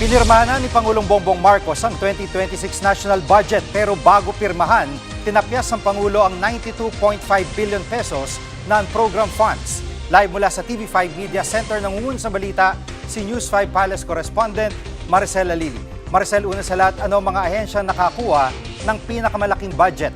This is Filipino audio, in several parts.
Pinirmahan na ni Pangulong Bongbong Marcos ang 2026 national budget pero bago pirmahan, tinapyas ng Pangulo ang 92.5 billion pesos na program funds. Live mula sa TV5 Media Center nangungun sa balita, si News 5 Palace correspondent Maricel Alili. Maricel, una sa lahat, ano mga ahensya nakakuha ng pinakamalaking budget?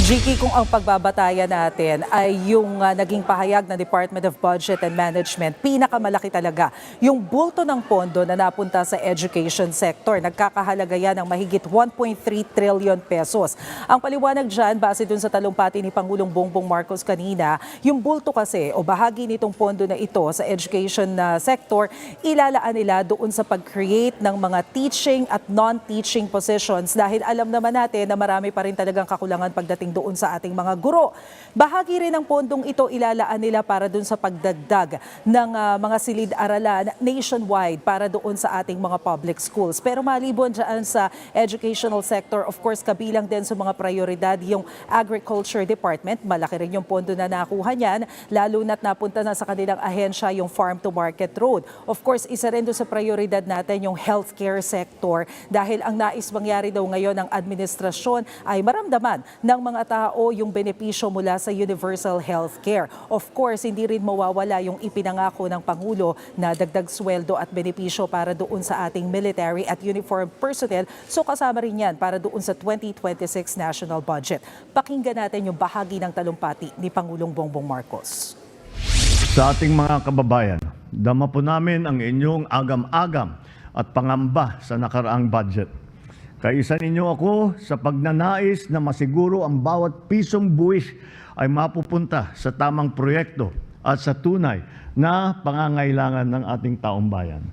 Jiki, kung ang pagbabatayan natin ay yung naging pahayag ng Department of Budget and Management, pinakamalaki talaga yung bulto ng pondo na napunta sa education sector. Nagkakahalaga yan ng mahigit 1.3 trillion pesos. Ang paliwanag dyan, base dun sa talumpati ni Pangulong Bongbong Marcos kanina, yung bulto kasi o bahagi nitong pondo na ito sa education sector, ilalaan nila doon sa pag-create ng mga teaching at non-teaching positions dahil alam naman natin na marami pa rin talagang kakulangan pagdating doon sa ating mga guro. Bahagi rin ng pondong ito ilalaan nila para doon sa pagdagdag ng mga silid-aralan nationwide para doon sa ating mga public schools. Pero maliban dyan sa educational sector, of course, kabilang din sa mga prioridad yung Agriculture Department. Malaki rin yung pondo na nakuha niyan, lalo na't napunta na sa kanilang ahensya yung Farm to Market Road. Of course, isa rin doon sa prioridad natin yung healthcare sector dahil ang nais mangyari daw ngayon ng administrasyon ay maramdaman ng mga tao yung benepisyo mula sa universal healthcare. Of course, hindi rin mawawala yung ipinangako ng Pangulo na dagdag sweldo at benepisyo para doon sa ating military at uniformed personnel. So kasama rin yan para doon sa 2026 national budget. Pakinggan natin yung bahagi ng talumpati ni Pangulong Bongbong Marcos. Sa ating mga kababayan, dama po namin ang inyong agam-agam at pangamba sa nakaraang budget. Kaisa ninyo ako sa pagnanais na masiguro ang bawat pisong buwis ay mapupunta sa tamang proyekto at sa tunay na pangangailangan ng ating taong bayan.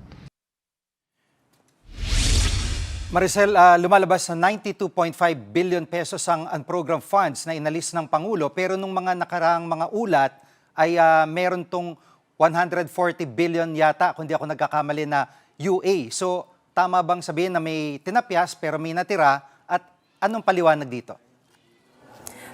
Maricel, lumalabas na 92.5 billion pesos ang program funds na inalis ng Pangulo pero nung mga nakaraang mga ulat ay meron tong 140 billion yata, kung di ako nagkakamali, na UA. So, tama bang sabihin na may tinapyas pero may natira at anong paliwanag dito?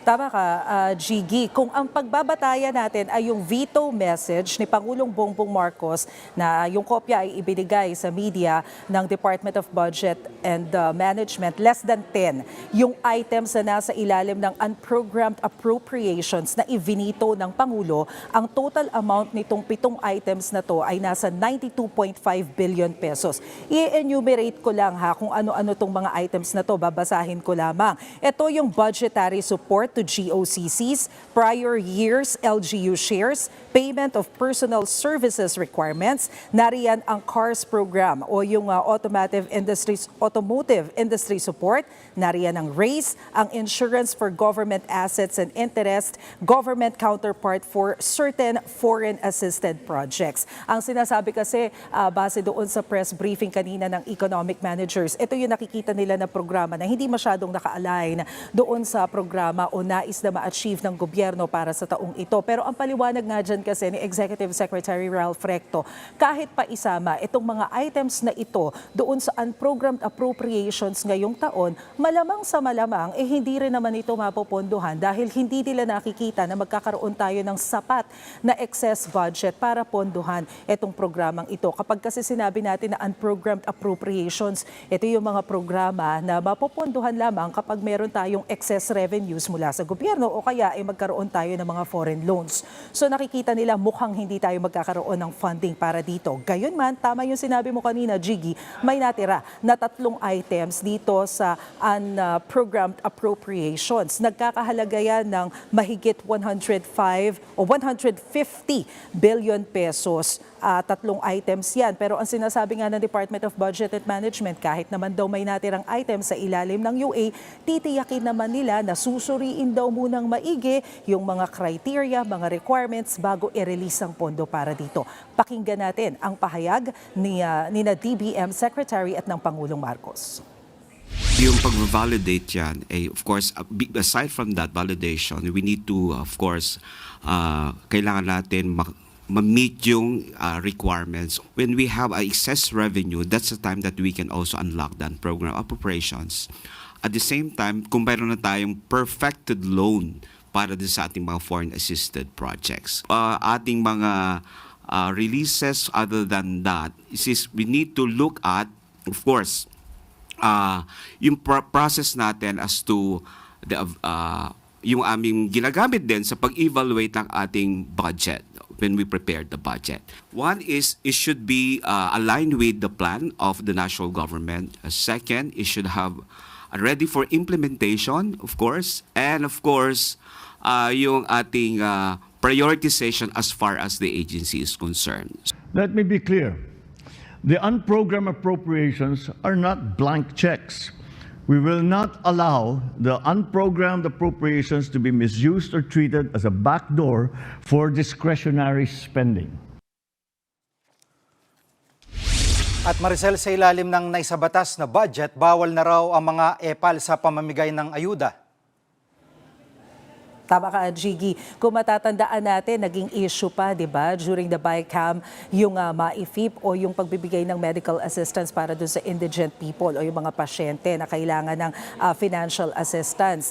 Tama ka, Gigi. Kung ang pagbabatayan natin ay yung veto message ni Pangulong Bongbong Marcos na yung kopya ay ibinigay sa media ng Department of Budget and Management, less than 10 yung items na nasa ilalim ng unprogrammed appropriations na ivinito ng Pangulo. Ang total amount nitong 7 items na to ay nasa 92.5 billion pesos. I-enumerate ko lang kung ano-ano tong mga items na to, babasahin ko lamang. Ito yung budgetary support to GOCCs, prior years LGU shares, payment of personal services requirements, nariyan ang CARS program o yung automotive industry support, nariyan ang RACE, ang insurance for government assets and interest, government counterpart for certain foreign assisted projects. Ang sinasabi kasi, base doon sa press briefing kanina ng economic managers, ito yung nakikita nila na programa na hindi masyadong naka-align doon sa programa o nais na ma-achieve ng gobyerno para sa taong ito. Pero ang paliwanag nga dyan kasi ni Executive Secretary Ralph Recto, kahit pa isama itong mga items na ito doon sa unprogrammed appropriations ngayong taon, malamang sa malamang, hindi rin naman ito mapopondohan dahil hindi nila nakikita na magkakaroon tayo ng sapat na excess budget para pondohan itong programang ito. Kapag kasi sinabi natin na unprogrammed appropriations, ito yung mga programa na mapopondohan lamang kapag meron tayong excess revenues mula sa gobyerno o kaya ay magkaroon tayo ng mga foreign loans. So nakikita nila mukhang hindi tayo magkakaroon ng funding para dito. Gayunman, tama yung sinabi mo kanina, Gigi, may natira na 3 items dito sa unprogrammed appropriations. Nagkakahalaga yan ng mahigit 105 o 150 billion pesos. 3 items yan. Pero ang sinasabi nga ng Department of Budget and Management, kahit naman daw may natirang items sa ilalim ng UA, titiyakin naman nila na susuriin daw munang maigi yung mga criteria, mga requirements bago i-release ang pondo para dito. Pakinggan natin ang pahayag ni DBM Secretary at ng Pangulong Marcos. Yung pag-validate yan, of course, aside from that validation, we need to, of course, kailangan natin ma-meet yung requirements. When we have excess revenue, that's the time that we can also unlock that program appropriations. At the same time, kung mayroon na tayong perfected loan para din sa ating mga foreign assisted projects, ating mga releases other than that is we need to look at, of course, yung process natin as to the yung aming ginagamit din sa pag-evaluate ng ating budget when we prepare the budget. One is it should be aligned with the plan of the national government. Second, it should have ready for implementation, of course, and of course, yung ating prioritization as far as the agency is concerned. Let me be clear. The unprogrammed appropriations are not blank checks. We will not allow the unprogrammed appropriations to be misused or treated as a backdoor for discretionary spending. At Maricel, sa ilalim ng naisabatas na budget, bawal na raw ang mga EPAL sa pamamigay ng ayuda. Tama ka, Jiggy. Kung matatandaan natin, naging issue pa, di ba, during the BICAM, yung MAIFIP o yung pagbibigay ng medical assistance para doon sa indigent people o yung mga pasyente na kailangan ng financial assistance.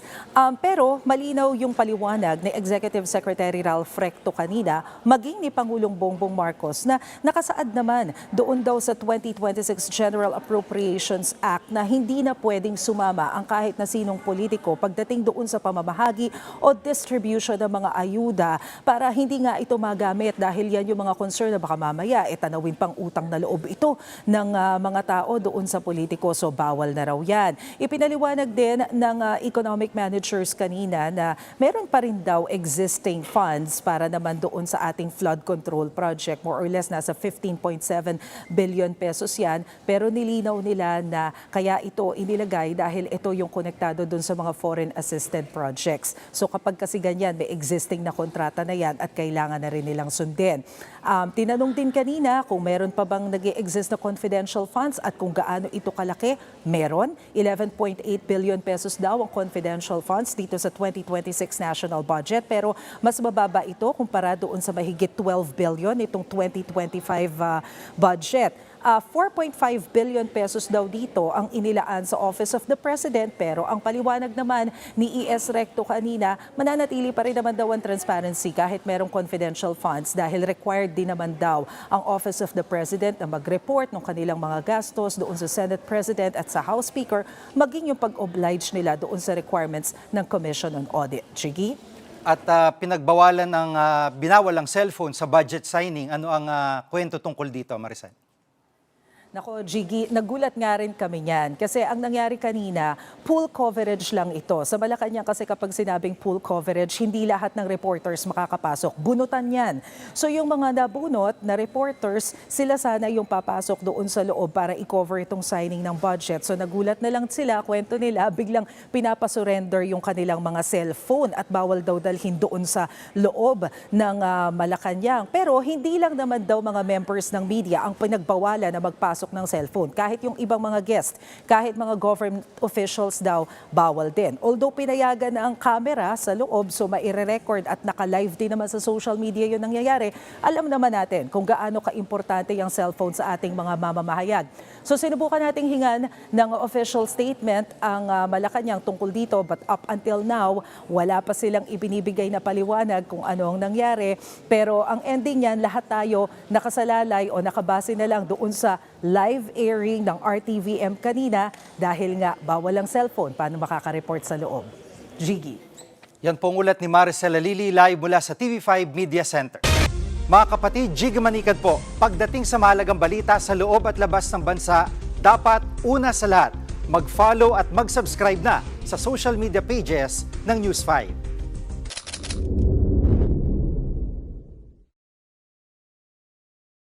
Pero malinaw yung paliwanag ni Executive Secretary Ralph Recto kanina, maging ni Pangulong Bongbong Marcos na nakasaad naman doon daw sa 2026 General Appropriations Act na hindi na pwedeng sumama ang kahit na sinong politiko pagdating doon sa pamamahagi o distribution ng mga ayuda para hindi nga ito magamit dahil yan yung mga concern na baka mamaya tanawin pang utang na loob ito ng mga tao doon sa politiko. So bawal na raw yan. Ipinaliwanag din ng economic managers kanina na meron pa rin daw existing funds para naman doon sa ating flood control project. More or less nasa 15.7 billion pesos yan. Pero nilinaw nila na kaya ito inilagay dahil ito yung konektado doon sa mga foreign assisted projects. So kapag kasi ganyan, may existing na kontrata na yan at kailangan na rin nilang sundin. Tinanong din kanina kung meron pa bang nag-i-exist na confidential funds at kung gaano ito kalaki. Meron. 11.8 billion pesos daw ang confidential funds dito sa 2026 national budget. Pero mas mababa ito kumpara doon sa mahigit 12 billion itong 2025 budget. 4.5 billion pesos daw dito ang inilaan sa Office of the President pero ang paliwanag naman ni ES Recto kanina, mananatili pa rin naman daw ang transparency kahit merong confidential funds dahil required din naman daw ang Office of the President na mag-report ng kanilang mga gastos doon sa Senate President at sa House Speaker, maging yung pag-oblige nila doon sa requirements ng Commission on Audit. Chigi? At pinagbawalan ng binawalang cellphone sa budget signing, ano ang kwento tungkol dito, Maricel? Nako, Jiggy, nagulat nga rin kami niyan. Kasi ang nangyari kanina, pool coverage lang ito. Sa Malacanang kasi kapag sinabing pool coverage, hindi lahat ng reporters makakapasok. Bunutan yan. So yung mga nabunot na reporters, sila sana yung papasok doon sa loob para i-cover itong signing ng budget. So nagulat na lang sila, kwento nila, biglang pinapasurrender yung kanilang mga cellphone at bawal daw dalhin doon sa loob ng Malacanang. Pero hindi lang naman daw mga members ng media ang pinagbawalan na magpasok ng cellphone. Kahit yung ibang mga guest, kahit mga government officials daw, bawal din. Although pinayagan na ang camera sa loob, so maire-record at naka-live din naman sa social media yun nangyayari, alam naman natin kung gaano ka-importante yung cellphone sa ating mga mamamahayag. So sinubukan nating hingan ng official statement ang Malacanang tungkol dito, but up until now, wala pa silang ibinibigay na paliwanag kung ano ang nangyari. Pero ang ending yan, lahat tayo nakasalalay o nakabase na lang doon sa live airing ng RTVM kanina dahil nga bawal ang cellphone. Paano makaka-report sa loob? Jiggy. Yan pong ulat ni Maricel Alili live mula sa TV5 Media Center. Mga kapatid, Jiggy Manikad po. Pagdating sa mahalagang balita sa loob at labas ng bansa, dapat una sa lahat, mag-follow at mag-subscribe na sa social media pages ng News 5.